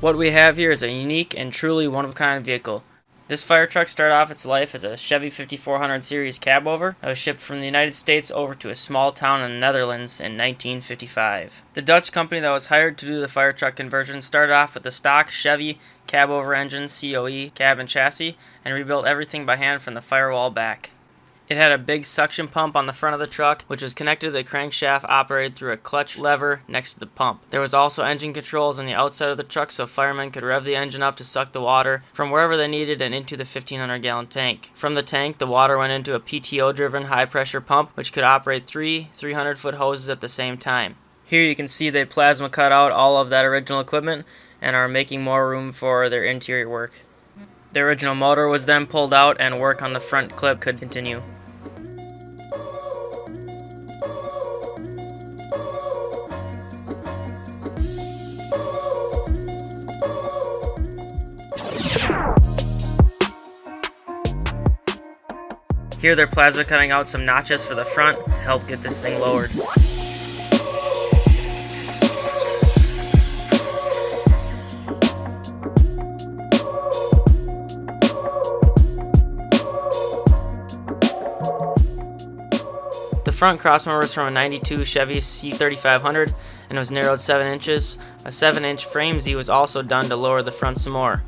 What we have here is a unique and truly one-of-a-kind vehicle. This Firetruck started off its life as a Chevy 5400 series Cabover that was shipped from the United States over to a small town in the Netherlands in 1955. The Dutch company that was hired to do the Firetruck conversion started off with the stock Chevy Cabover engine, COE, cab and chassis, and rebuilt everything by hand from the firewall back. It had a big suction pump on the front of the truck, which was connected to the crankshaft operated through a clutch lever next to the pump. There was also engine controls on the outside of the truck so firemen could rev the engine up to suck the water from wherever they needed and into the 1,500-gallon tank. From the tank, the water went into a PTO-driven high-pressure pump, which could operate three 300-foot hoses at the same time. Here you can see they plasma cut out all of that original equipment and are making more room for their interior work. The original motor was then pulled out and work on the front clip could continue. Here they're plasma cutting out some notches for the front to help get this thing lowered. The front crossmember was from a 92 Chevy C3500 and was narrowed 7 inches. A 7-inch frame Z was also done to lower the front some more.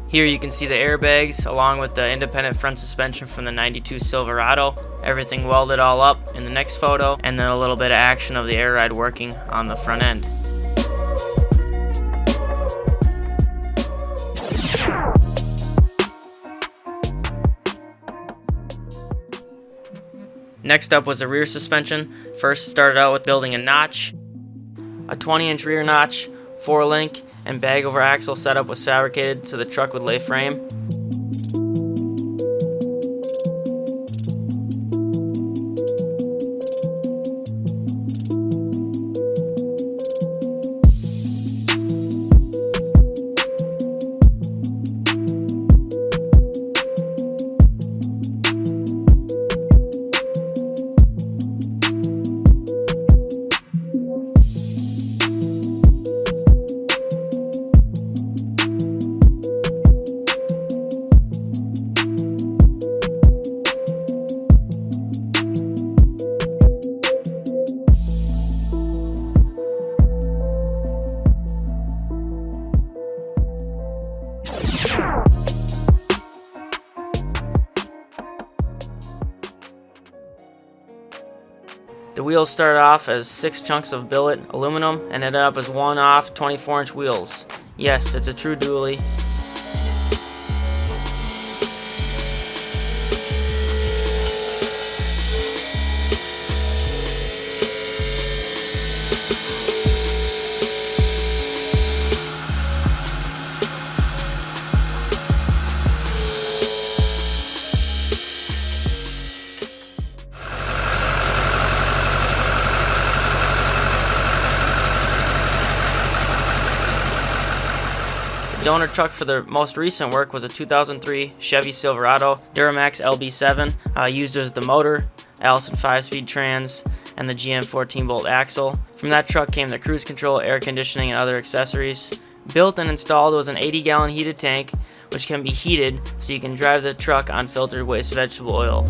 Here you can see the airbags along with the independent front suspension from the 92 Silverado. Everything welded all up in the next photo, and then a little bit of action of the air ride working on the front end. Next up was the rear suspension. First started out with building a notch. A 20-inch rear notch, 4-link, and bag over axle setup was fabricated so the truck would lay frame. The wheels started off as 6 chunks of billet aluminum and ended up as one-off 24-inch wheels. Yes, it's a true dually. The donor truck for the most recent work was a 2003 Chevy Silverado Duramax LB7, used as the motor, Allison 5-speed trans, and the GM 14-bolt axle. From that truck came the cruise control, air conditioning, and other accessories. Built and installed was an 80-gallon heated tank, which can be heated so you can drive the truck on filtered waste vegetable oil.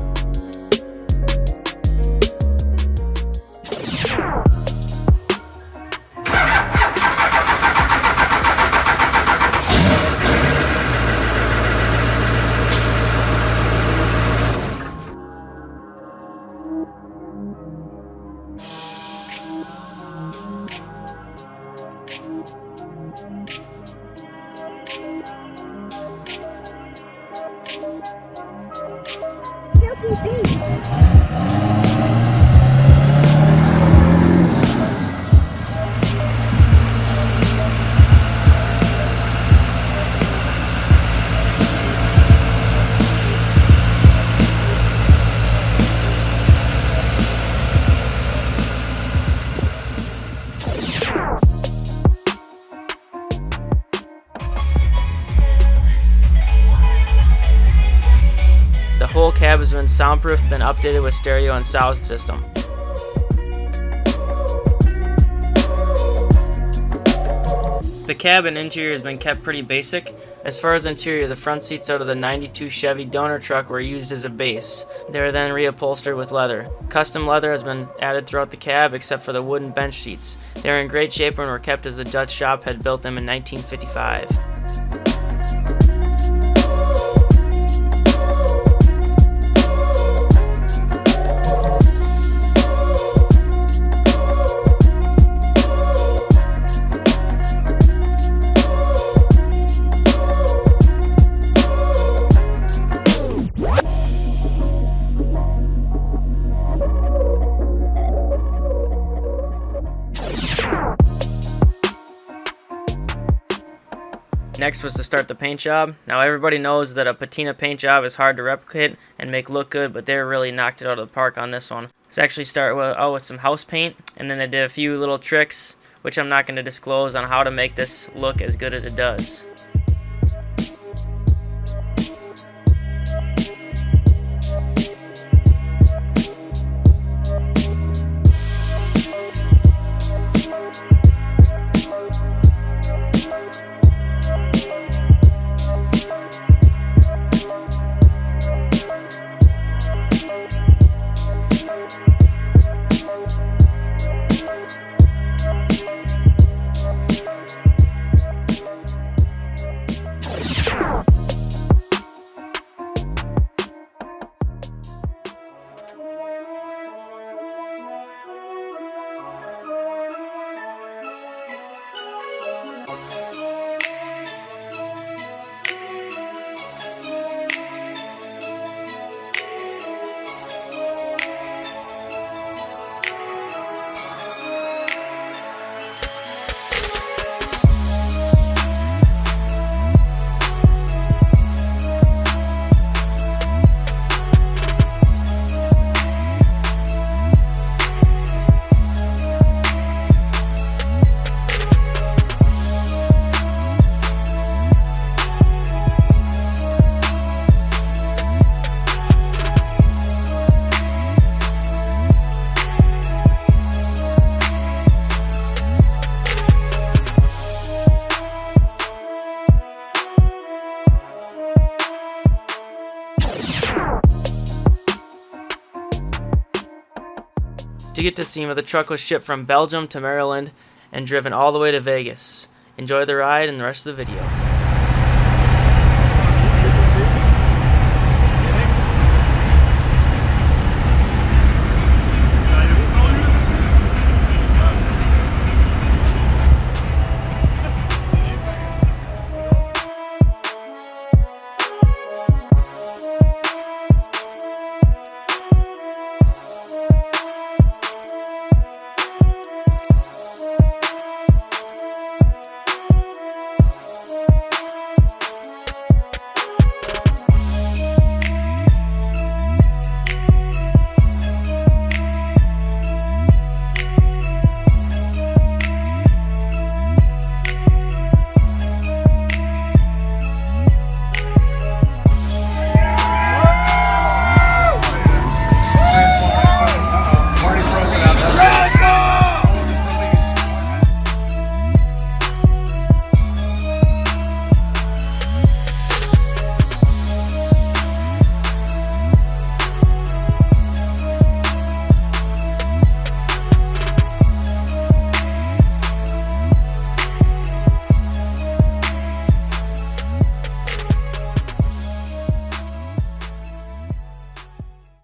The whole cab has been soundproofed, been updated with stereo and sound system. The cabin interior has been kept pretty basic. As far as interior, the front seats out of the 92 Chevy donor truck were used as a base. They were then reupholstered with leather. Custom leather has been added throughout the cab except for the wooden bench seats. They are in great shape and were kept as the Dutch shop had built them in 1955. Next was to start the paint job. Now everybody knows that a patina paint job is hard to replicate and make look good, but they really knocked it out of the park on this one. Let's actually start out with some house paint, and then they did a few little tricks, which I'm not going to disclose, on how to make this look as good as it does. To get to SEMA, the truck was shipped from Belgium to Maryland and driven all the way to Vegas. Enjoy the ride and the rest of the video.